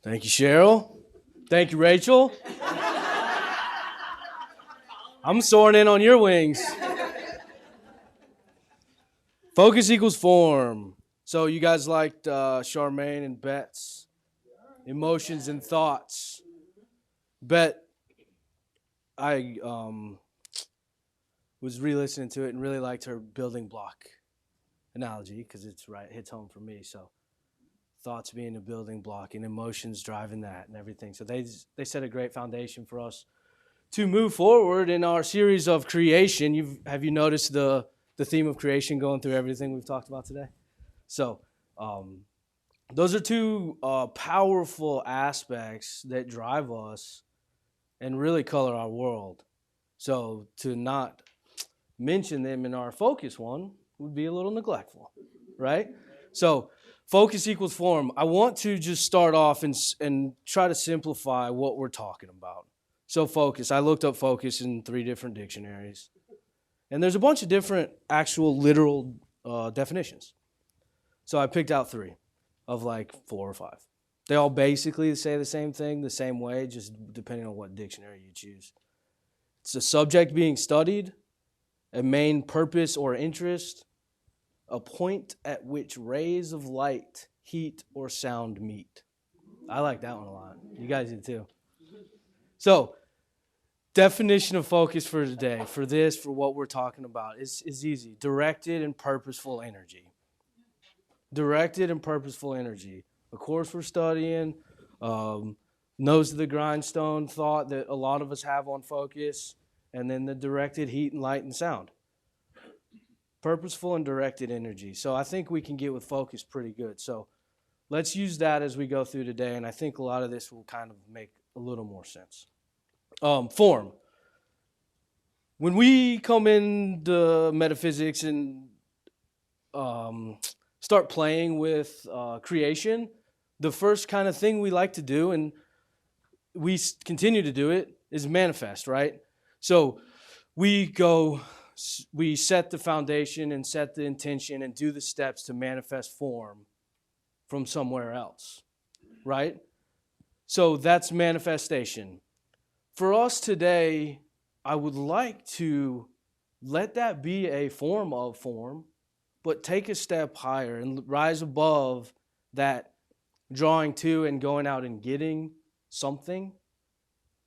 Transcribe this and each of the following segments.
Thank you, Cheryl. Thank you, Rachel. I'm soaring in on your wings. Focus equals form. So you guys liked Charmaine and Bet's emotions and thoughts. Bet I was re-listening to it and really liked her building block analogy because it hits home for me. So thoughts being a building block and emotions driving that and everything. So they set a great foundation for us to move forward in our series of creation. Have you noticed the theme of creation going through everything we've talked about today? So um, those are two powerful aspects that drive us and really color our world. So to not mention them in our focus one would be a little neglectful, right? So focus equals form. I want to just start off and try to simplify what we're talking about. So focus, I looked up focus in 3 different dictionaries. And there's a bunch of different actual literal definitions. So I picked out 3 of like 4 or 5. They all basically say the same thing, the same way, just depending on what dictionary you choose. It's a subject being studied, a main purpose or interest, a point at which rays of light, heat, or sound meet. I like that one a lot. You guys do too. So, definition of focus for today, for what we're talking about, is easy. Directed and purposeful energy. Directed and purposeful energy. A course we're studying, nose to the grindstone thought that a lot of us have on focus, and then the directed heat and light and sound. Purposeful and directed energy. So I think we can get with focus pretty good. So let's use that as we go through today, and I think a lot of this will kind of make a little more sense. Form. When we come into metaphysics and start playing with creation, the first kind of thing we like to do, and we continue to do it, is manifest, right? So we set the foundation and set the intention and do the steps to manifest form from somewhere else, right? So that's manifestation. For us today, I would like to let that be a form of form, but take a step higher and rise above that drawing to and going out and getting something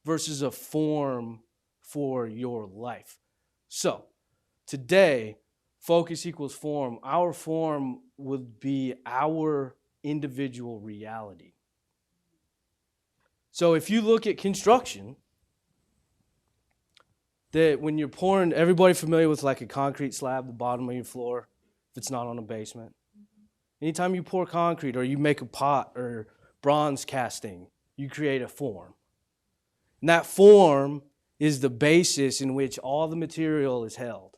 versus a form for your life. So today, focus equals form. Our form would be our individual reality. So if you look at construction, that when you're pouring, everybody familiar with like a concrete slab, the bottom of your floor, if it's not on a basement. Anytime you pour concrete or you make a pot or bronze casting, you create a form. And that form is the basis in which all the material is held,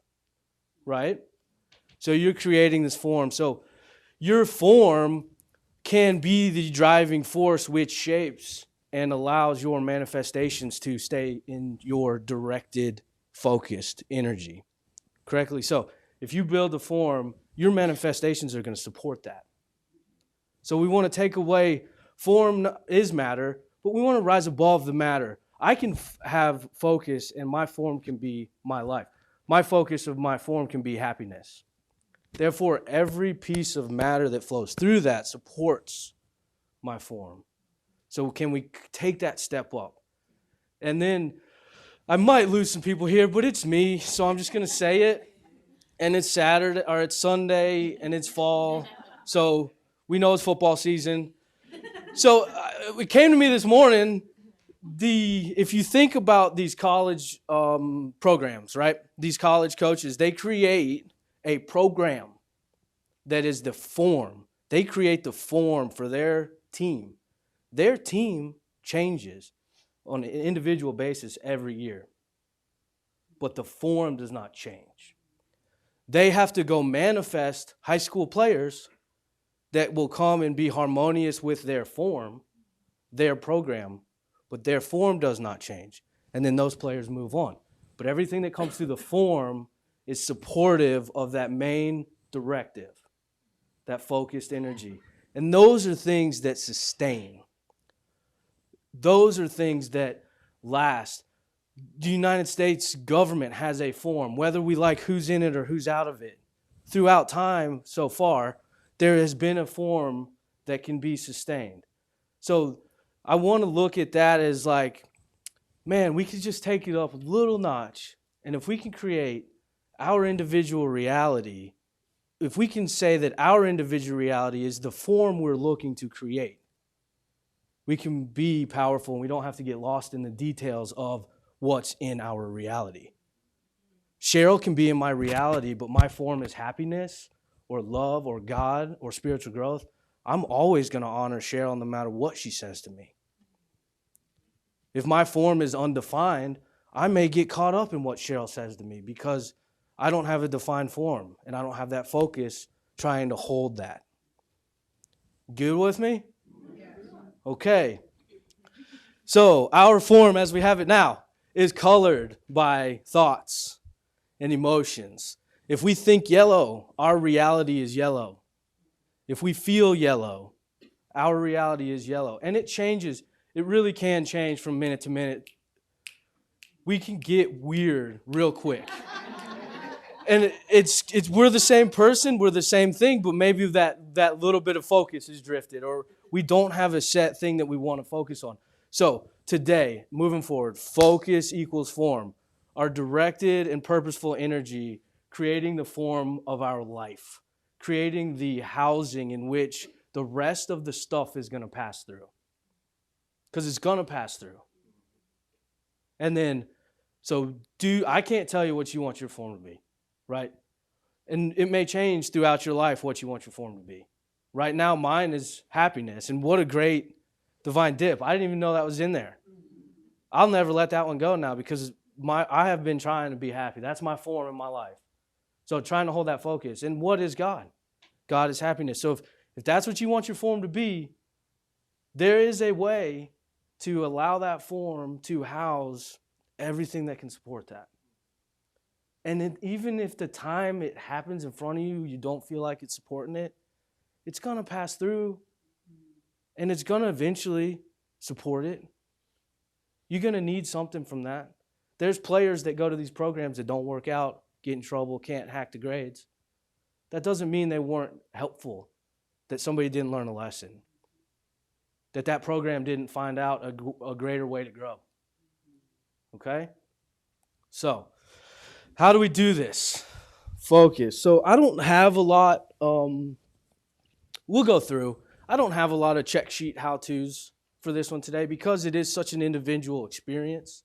right? So you're creating this form. So your form can be the driving force which shapes and allows your manifestations to stay in your directed, focused energy correctly. So if you build a form, your manifestations are going to support that. So we want to take away form is matter, but we want to rise above the matter. I can have focus and my form can be my life. My focus of my form can be happiness. Therefore, every piece of matter that flows through that supports my form. So can we take that step up? And then I might lose some people here, but it's me, so I'm just going to say it. And it's Saturday, or it's Sunday, and it's fall, so we know it's football season. So it came to me this morning, if you think about these college programs, right? These college coaches, they create a program that is the form. They create the form for their team. Their team changes on an individual basis every year, but the form does not change. They have to go manifest high school players that will come and be harmonious with their form, their program, but their form does not change. And then those players move on. But everything that comes through the form is supportive of that main directive, that focused energy. And those are things that sustain. Those are things that last. The United States government has a form, whether we like who's in it or who's out of it. Throughout time so far, there has been a form that can be sustained. So I want to look at that as like, man, we could just take it up a little notch. And if we can create our individual reality, if we can say that our individual reality is the form we're looking to create, we can be powerful and we don't have to get lost in the details of what's in our reality. Cheryl can be in my reality, but my form is happiness or love or God or spiritual growth. I'm always going to honor Cheryl no matter what she says to me. If my form is undefined, I may get caught up in what Cheryl says to me because I don't have a defined form and I don't have that focus trying to hold that. Good with me? Okay. So our form as we have it now is colored by thoughts and emotions. If we think yellow, our reality is yellow. If we feel yellow, our reality is yellow. And it changes. It really can change from minute to minute. We can get weird real quick. And it's we're the same person, we're the same thing, but maybe that little bit of focus is drifted, or we don't have a set thing that we want to focus on. So today, moving forward, focus equals form. Our directed and purposeful energy creating the form of our life, creating the housing in which the rest of the stuff is going to pass through. Because it's going to pass through. And then, I can't tell you what you want your form to be, right? And it may change throughout your life what you want your form to be. Right now, mine is happiness. And what a great divine dip. I didn't even know that was in there. I'll never let that one go now because I have been trying to be happy. That's my form in my life. So trying to hold that focus. And what is God? God is happiness. So if that's what you want your form to be, there is a way to allow that form to house everything that can support that. And even if the time it happens in front of you, you don't feel like it's supporting it, it's going to pass through and it's going to eventually support it. You're going to need something from that. There's players that go to these programs that don't work out, get in trouble, can't hack the grades. That doesn't mean they weren't helpful, that somebody didn't learn a lesson, that program didn't find out a greater way to grow. Okay? So, how do we do this? Focus. So I don't have a lot, we'll go through. I don't have a lot of check sheet how-tos for this one today because it is such an individual experience.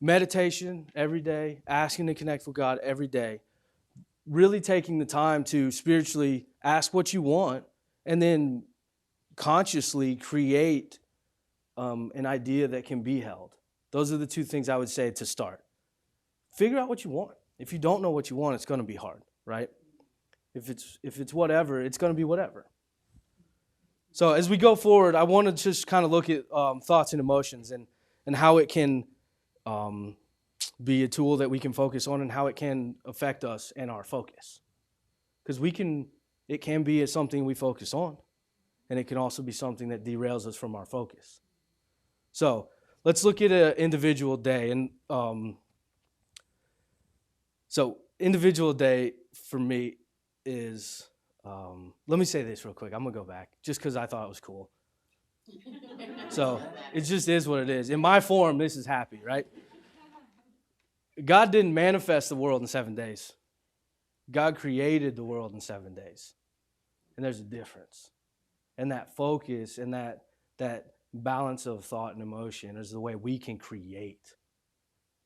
Meditation every day, asking to connect with God every day, really taking the time to spiritually ask what you want and then consciously create an idea that can be held. Those are the two things I would say to start. Figure out what you want. If you don't know what you want, it's going to be hard, right? If it's whatever, it's going to be whatever. So as we go forward, I want to just kind of look at thoughts and emotions and how it can be a tool that we can focus on and how it can affect us and our focus. Because it can be something we focus on, and it can also be something that derails us from our focus. So let's look at an individual day. And so individual day for me is, let me say this real quick. I'm going to go back just because I thought it was cool. So it just is what it is. In my form, this is happy, right? God didn't manifest the world in 7 days. God created the world in 7 days. And there's a difference. And that focus and that balance of thought and emotion is the way we can create.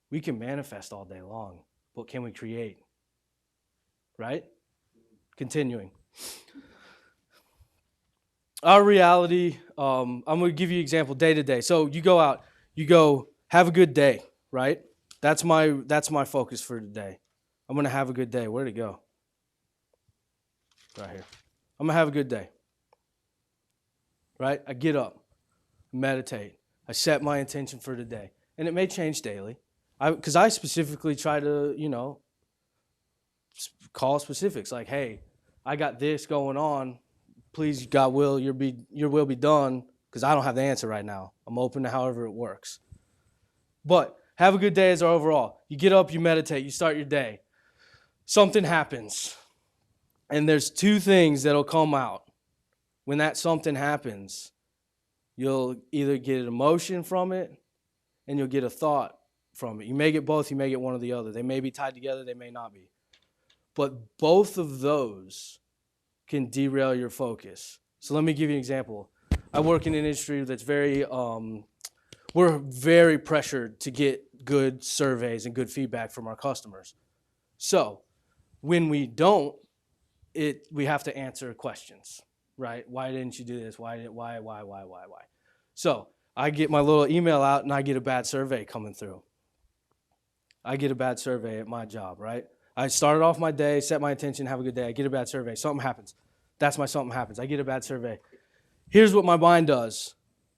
We can manifest all day long, but can we create? Right? Continuing. Our reality, I'm going to give you an example day to day. So you go out, you go have a good day, right? That's my focus for today. I'm going to have a good day. Where'd it go? Right here. I'm going to have a good day. Right? I get up, meditate. I set my intention for today. And it may change daily. Because I specifically try to, call specifics like, hey, I got this going on. Please, God will, your will be done. because I don't have the answer right now. I'm open to however it works. But have a good day is our overall. You get up, you meditate, you start your day. Something happens. And there's two things that'll come out. When that something happens, you'll either get an emotion from it and you'll get a thought from it. You may get both, you may get one or the other. They may be tied together, they may not be. But both of those can derail your focus. So let me give you an example. I work in an industry that's we're very pressured to get good surveys and good feedback from our customers. So when we don't, we have to answer questions, right? Why didn't you do this? Why? So I get my little email out and I get a bad survey coming through. I get a bad survey at my job, right? I started off my day, set my intention, have a good day. I get a bad survey. Something happens. That's my something happens. I get a bad survey. Here's what my mind does.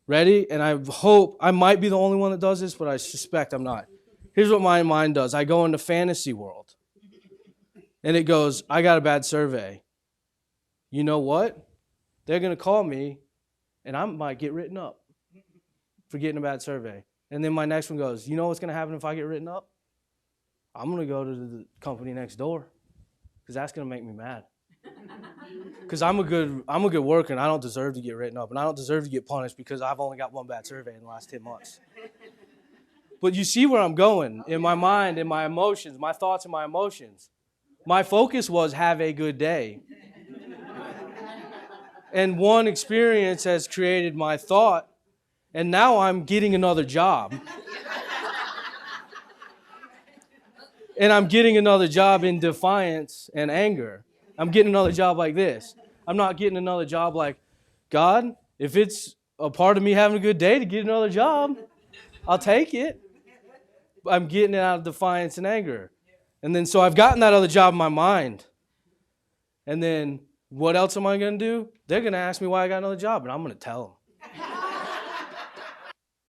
Ready? And I hope, I might be the only one that does this, but I suspect I'm not. Here's what my mind does. I go into fantasy world. And it goes, I got a bad survey. You know what? They're going to call me, and I might get written up for getting a bad survey. And then my next one goes, you know what's going to happen if I get written up? I'm going to go to the company next door because that's going to make me mad. Because I'm a good worker, and I don't deserve to get written up, and I don't deserve to get punished because I've only got one bad survey in the last 10 months. But you see where I'm going in my mind, in my emotions, my thoughts and my emotions. My focus was have a good day. And one experience has created my thought, and now I'm getting another job. And I'm getting another job in defiance and anger. I'm getting another job like this. I'm not getting another job like, God, if it's a part of me having a good day to get another job, I'll take it. I'm getting it out of defiance and anger. And then so I've gotten that other job in my mind. And then what else am I going to do? They're going to ask me why I got another job, and I'm going to tell them.